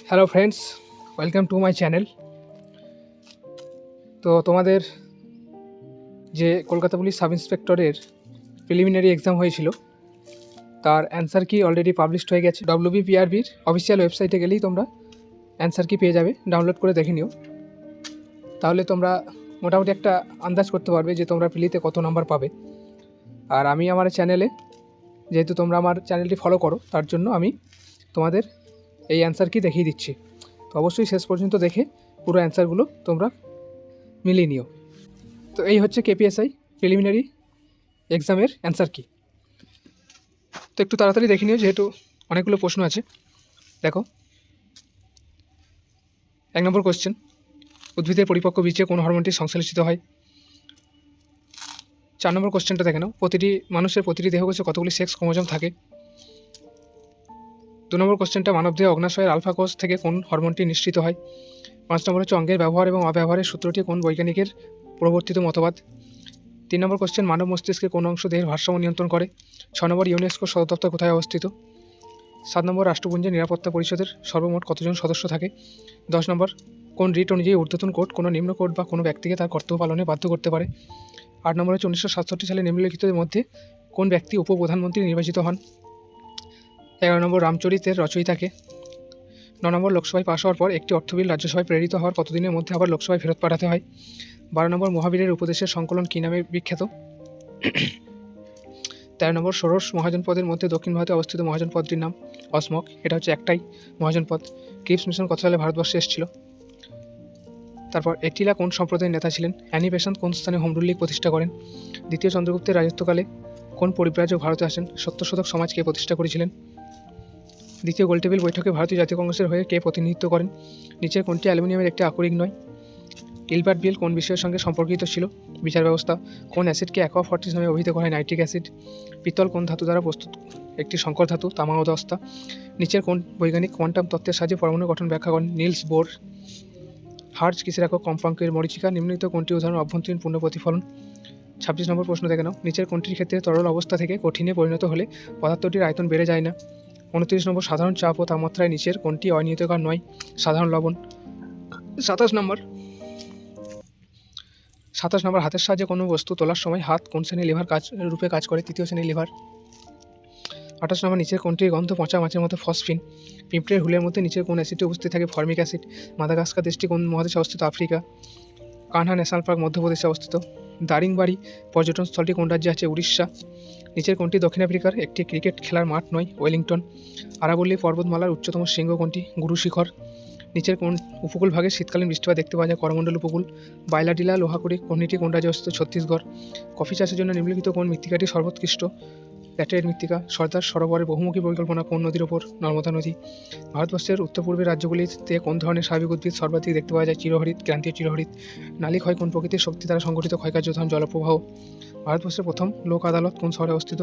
Hello friends, welcome to my channel. তো তোমাদের যে কলকাতা পুলিশ সাব ইন্সপেক্টরের প্রিলিমিনারি এক্সাম হয়েছিল তার অ্যান্সার কি অলরেডি পাবলিশড হয়ে গেছে। WBPRBর অফিসিয়াল ওয়েবসাইটে গেলেই তোমরা অ্যান্সার কি পেয়ে যাবে, ডাউনলোড করে দেখে নিও। তাহলে তোমরা মোটামুটি একটা আন্দাজ করতে পারবে যে তোমরা প্রিলিতে কত নাম্বার পাবে। আর আমি আমার চ্যানেলে, যেহেতু তোমরা আমার চ্যানেলটি ফলো করো, তার জন্য আমি তোমাদের এই অ্যান্সার কি দেখিয়ে দিচ্ছি। তো অবশ্যই শেষ পর্যন্ত দেখে পুরো অ্যান্সারগুলো তোমরা মিলিয়ে নিও। তো এই হচ্ছে KPSI প্রিলিমিনারি এক্সামের অ্যান্সার কি। তো একটু তাড়াতাড়ি দেখে নিও, যেহেতু অনেকগুলো প্রশ্ন আছে। দেখো, 1 নম্বর কোশ্চেন, উদ্ভিদের পরিপক্ক বীজে কোন হরমোনটি সংশ্লেষিত হয়। 4 নম্বর কোশ্চেনটা দেখে নাও, মানুষের প্রতিটি দেহকোষে কতগুলি সেক্স ক্রোমোজোম থাকে। 2 নম্বর কোশ্চেনটা, মানবদেহে অগ্নাশয়ের আলফা কোষ থেকে কোন হরমোনটি নিঃসৃত হয়। 5 নম্বর হচ্ছে, অঙ্গের ব্যবহার এবং অব্যবহারের সূত্রটি কোন বৈজ্ঞানিকের প্রবর্তিত মতবাদ। 3 নম্বর কোশ্চেন, মানব মস্তিষ্কের কোন অংশ দেহের ভারসাম্য নিয়ন্ত্রণ করে। 6 নম্বর, ইউনেস্কোর সদর দপ্তর কোথায় অবস্থিত। 7 নম্বর, রাষ্ট্রপুঞ্জের নিরাপত্তা পরিষদের সর্বমোট কতজন সদস্য থাকে। 10 নম্বর, কোন রিট অনুযায়ী ঊর্ধ্বতন কোর্ট কোনো নিম্ন কোর্ট বা কোনো ব্যক্তিকে তার কর্তব্য পালনে বাধ্য করতে পারে। 8 নম্বর হচ্ছে, 1967 সালে নিম্নলিখিতের মধ্যে কোন ব্যক্তি উপপ্রধানমন্ত্রী নির্বাচিত হন। 11 নম্বর, রামচরিতের রচয়িতাকে। 9 নম্বর, লোকসভায় পাশ হওয়ার পর একটি অর্থ বিল রাজ্যসভায় প্রেরিত হওয়ার কতদিনের মধ্যে আবার লোকসভায় ফেরত পাঠাতে হয়। 12 নম্বর, মহাবীরের উপদেশের সংকলন কী নামে বিখ্যাত। 13 নম্বর, ষোড়শ মহাজনপদের মধ্যে দক্ষিণ ভারতে অবস্থিত মহাজনপদটির নাম অসমক। এটা হচ্ছে একটাই মহাজনপদ। ক্রিপস মিশন কত সালে ভারতবর্ষে এসেছিল। তারপর, এটিলা কোন সম্প্রদায়ের নেতা ছিলেন। অ্যানি বেসান্ত কোন স্থানে হোম রুল লীগ প্রতিষ্ঠা করেন। দ্বিতীয় চন্দ্রগুপ্তের রাজত্বকালে কোন পরিব্রাজক ভারতে আসেন। সত্যশোধক সমাজ কে প্রতিষ্ঠা করেছিলেন। দ্বিতীয় গোলটেবিল বৈঠকে ভারতীয় জাতীয় কংগ্রেসের হয়ে কে প্রতিনিধিত্ব করেন। নিচের কোনটি অ্যালুমিনিয়ামের একটি আকরিক নয়। গিলবার্ট বিল কোন বিষয়ের সঙ্গে সম্পর্কিত ছিল। বিচার ব্যবস্থা। কোন অ্যাসিডকে অ্যাকোয়া ফর্টিস নামে অভিহিত করা হয়। Nitric acid. পিতল কোন ধাতু দ্বারা প্রস্তুত একটি সংকর ধাতু। তামা ও দস্তা। নিচের কোন বৈজ্ঞানিক কোয়ান্টাম তত্ত্বের সাহায্যে পরমাণুর গঠন ব্যাখ্যা করেন। Nils bore. হার্জ কিসের একক কম্পাঙ্কের মরীচিকা। নিম্নলিখিত কোনটি উদাহরণ অভ্যন্তরীণ পূর্ণ প্রতিফলন। 26 নম্বর প্রশ্ন দেখে নাও, নিচের কোনটির ক্ষেত্রে তরল অবস্থা থেকে কঠিনে পরিণত হলে পদার্থটির আয়তন বেড়ে যায় না। 29 নম্বর, সাধারণ চাপ ও তাপমাত্রায় নিচের কোনটি অনিয়মিতকার নয়। সাধারণ লবণ। 27 নম্বর, হাতের সাহায্যে কোনো বস্তু তোলার সময় হাত কোন শ্রেণীর লিভার রূপে কাজ করে। তৃতীয় শ্রেণীর লিভার। 28 নম্বর, নিচের কোনটির গন্ধ পচা মাছের মতো ফসফিন। পিঁপড়ের হুলের মধ্যে নিচের কোন অ্যাসিডটি উপস্থিত থাকে। Formic acid. মাদাগাস্কার দেশটি কোন মহাদেশে অবস্থিত। আফ্রিকা। কানহা ন্যাশনাল পার্ক মধ্যপ্রদেশে অবস্থিত। দারিংবাড়ি পর্যটন স্থলটি কোন রাজ্যে আছে। উড়িষ্যা। নিচের কোনটি দক্ষিণ আফ্রিকার একটি ক্রিকেট খেলার মাঠ নয়। ওয়েলিংটন। আরাবল্লী পর্বতমালার উচ্চতম শৃঙ্গ কোনটি। গুরু শিখর। নিচের কোন উপকূল ভাগে শীতকালীন বৃষ্টিপাত দেখতে পাওয়া যায়। করমণ্ডল উপকূল। বাইলাডিলা লোহাকুড়ি কোনটি কোন রাজ্যে অবস্থিত। ছত্তিশগড়। কফি চাষের জন্য নিম্নলিখিত কোন মৃত্তিকাটি সর্বোৎকৃষ্ট। ল্যাটেরাইট মৃত্তিকা। সর্দার সরোবরের বহুমুখী পরিকল্পনা কোন নদীর ওপর। নর্মদা নদী। ভারতবর্ষের উত্তর পূর্বের রাজ্যগুলিতে কোন ধরনের স্বাভাবিক উদ্ভিদ সর্বাধিক দেখতে পাওয়া যায়। চিরহরিত, ক্রান্তীয় চিরহরিত। নালী ক্ষয় কোন প্রকৃতির শক্তি দ্বারা সংঘটিত ক্ষয়কার্য উদাহরণ। জলপ্রবাহ। ভারতবর্ষের প্রথম লোক আদালত কোন শহরে অবস্থিত।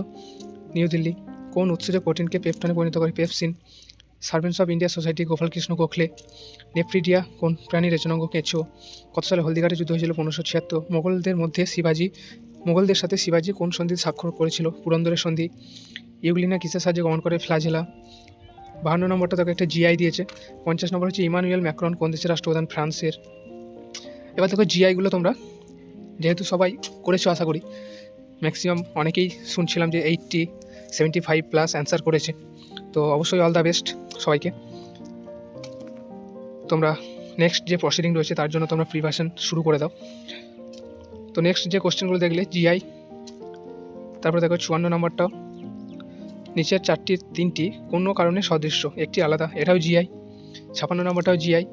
নিউ দিল্লি। কোন উৎসেচক প্রোটিনকে পেপটনে পরিণত করে। Pepsin. Servants of India society Gopal Krishna Gokhale. Nephridia কোন প্রাণীর রেচনাঙ্গ। কেঁচো। কত সালে হলদিঘাটে যুদ্ধ হয়েছিল। 1576। মোগলদের সাথে শিবাজি কোন সন্ধি স্বাক্ষর করেছিল। পুরন্দরের সন্ধি। ইউগ্লিনা কিসের সাহায্যে গমন করে। ফ্ল্যাজেলা। 52 নম্বরটা তাকে একটা জিআই দিয়েছে। 50 নম্বর হচ্ছে, ইমানুয়েল ম্যাক্রন কোন দেশের রাষ্ট্রপ্রধান। ফ্রান্সের। এবার দেখো জিআইগুলো তোমরা যেহেতু সবাই করেছো, আশা করি ম্যাক্সিমাম অনেকেই শুনছিলাম যে 75+ অ্যান্সার করেছে। তো অবশ্যই অল দ্য বেস্ট সবাইকে। তোমরা নেক্সট যে প্রসিডিং রয়েছে তার জন্য তোমরা প্রিপারেশন শুরু করে দাও। তো নেক্সট যে কোশ্চেনগুলো দেখলে জিআই। তারপরে দেখো 54 নম্বরটাও, নিচের তিনটি কোনো কারণে সদৃশ্য, একটি আলাদা, এটাও জিআই। 56 নম্বরটাও জিআই।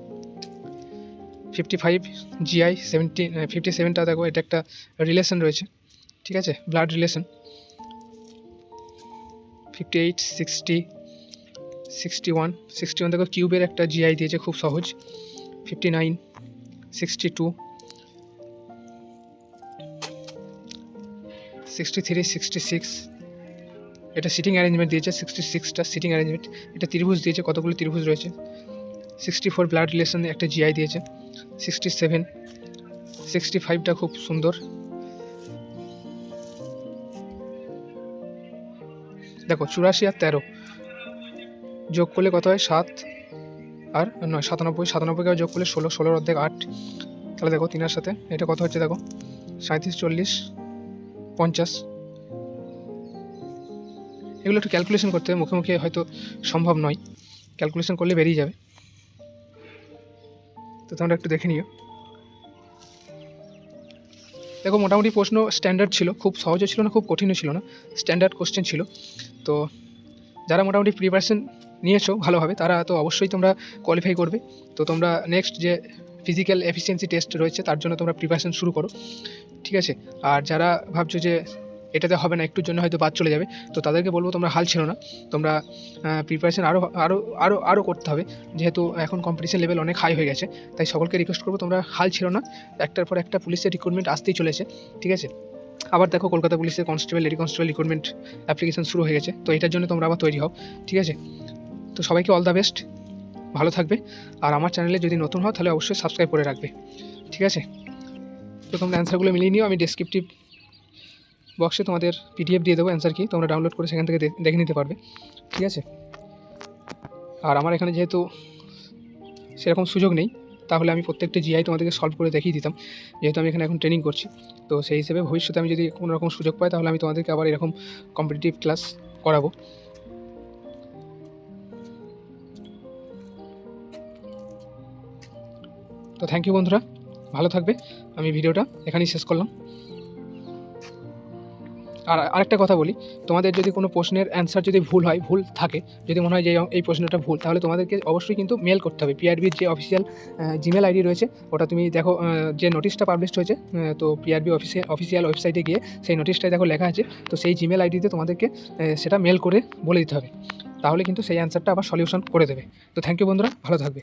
55 জিআই। 57টা দেখো, এটা একটা রিলেশন রয়েছে, ঠিক আছে, ব্লাড রিলেশন। 58, 60, 61 দেখো কিউবের একটা জিআই দিয়েছে, খুব সহজ। 59, 62, 63, 66, এটা সিটিং অ্যারেঞ্জমেন্ট দিয়েছে। 66টা সিটিং অ্যারেঞ্জমেন্ট। এটা ত্রিভুজ দিয়েছে, কতগুলি ত্রিভুজ রয়েছে। 64 ব্লাড রিলেশন একটা জিআই দিয়েছে। 67, 65টা খুব সুন্দর। দেখো 84 আর 13, যোগ করলে কত হয় 7 আর 9 97, 97কে যোগ করলে 16, 16 অর্ধেক 8। তাহলে দেখো 3 এর সাথে এটা কত হচ্ছে দেখো 37, 40, 50। এগুলো একটু ক্যালকুলেশন করতে হবে, মুখে মুখে হয়তো সম্ভব নয়, ক্যালকুলেশন করলে বেরিয়ে যাবে। তো তোমরা একটু দেখে নিও। দেখো মোটামুটি প্রশ্ন স্ট্যান্ডার্ড ছিল, খুব সহজও ছিল না খুব কঠিনও ছিল না, স্ট্যান্ডার্ড কোশ্চেন ছিল। তো যারা মোটামুটি প্রিপারেশন নিয়েছো ভালোভাবে তারা তো অবশ্যই তোমরা কোয়ালিফাই করবে। তো তোমরা নেক্সট যে ফিজিক্যাল এফিসিয়েন্সি টেস্ট রয়েছে তার জন্য তোমরা প্রিপারেশন শুরু করো, ঠিক আছে। আর যারা ভাবছো যে এটাতে হবে না, একটুর জন্য হয়তো বাদ চলে যাবে, তো তাদেরকে বলবো তোমরা হাল ছিল না, তোমরা প্রিপারেশন আরও আরও আরও আরও করতে হবে, যেহেতু এখন কম্পিটিশন লেভেল অনেক হাই হয়ে গেছে। তাই সকলকে রিকোয়েস্ট করবো তোমরা হাল ছিল না, একটার পর একটা পুলিশের রিক্রুটমেন্ট আসতেই চলেছে, ঠিক আছে। আবার দেখো কলকাতা পুলিশের constable, lady constable recruitment application শুরু হয়ে গেছে, তো এটার জন্য তোমরা আবার তৈরি হও, ঠিক আছে। তো সবাইকে অল দ্য বেস্ট, ভালো থাকবে। আর আমার চ্যানেলে যদি নতুন হও তাহলে অবশ্যই সাবস্ক্রাইব করে রাখবে, ঠিক আছে। তো তোমরা অ্যান্সারগুলো মিলিয়ে নিও, আমি ডেসক্রিপটিভ বক্সে তোমাদের পিডিএফ দিয়ে দেবো অ্যান্সার কি, তোমরা ডাউনলোড করে সেখান থেকে দেখে নিতে পারবে, ঠিক আছে। আর আমার এখানে যেহেতু সেরকম সুযোগ নেই, তাহলে আমি প্রত্যেকটা জিআই তোমাদেরকে সলভ করে দেখিয়ে দিতাম, যেহেতু আমি এখানে এখন ট্রেনিং করছি। তো সেই হিসেবে ভবিষ্যতে আমি যদি কোনো রকম সুযোগ পাই তাহলে আমি তোমাদেরকে আবার এরকম কম্পিটিটিভ ক্লাস করাবো। তো থ্যাংক ইউ বন্ধুরা, ভালো থাকবে। আমি ভিডিওটা এখানেই শেষ করলাম। আর আরেকটা কথা বলি, তোমাদের যদি কোনো প্রশ্নের অ্যান্সার যদি ভুল থাকে, যদি মনে হয় যে এই প্রশ্নটা ভুল, তাহলে তোমাদেরকে অবশ্যই কিন্তু মেল করতে হবে। পিআরবির যে অফিসিয়াল জিমেল আইডি রয়েছে ওটা তুমি দেখো, যে নোটিশটা পাবলিশ হয়েছে, তো পিআরবি অফিসিয়াল ওয়েবসাইটে গিয়ে সেই নোটিশটায় দেখো লেখা আছে, তো সেই জিমেল আইডিতে তোমাদেরকে সেটা মেল করে বলে দিতে হবে, তাহলে কিন্তু সেই অ্যান্সারটা আবার সলিউশন করে দেবে। তো থ্যাংক ইউ বন্ধুরা, ভালো থাকবে।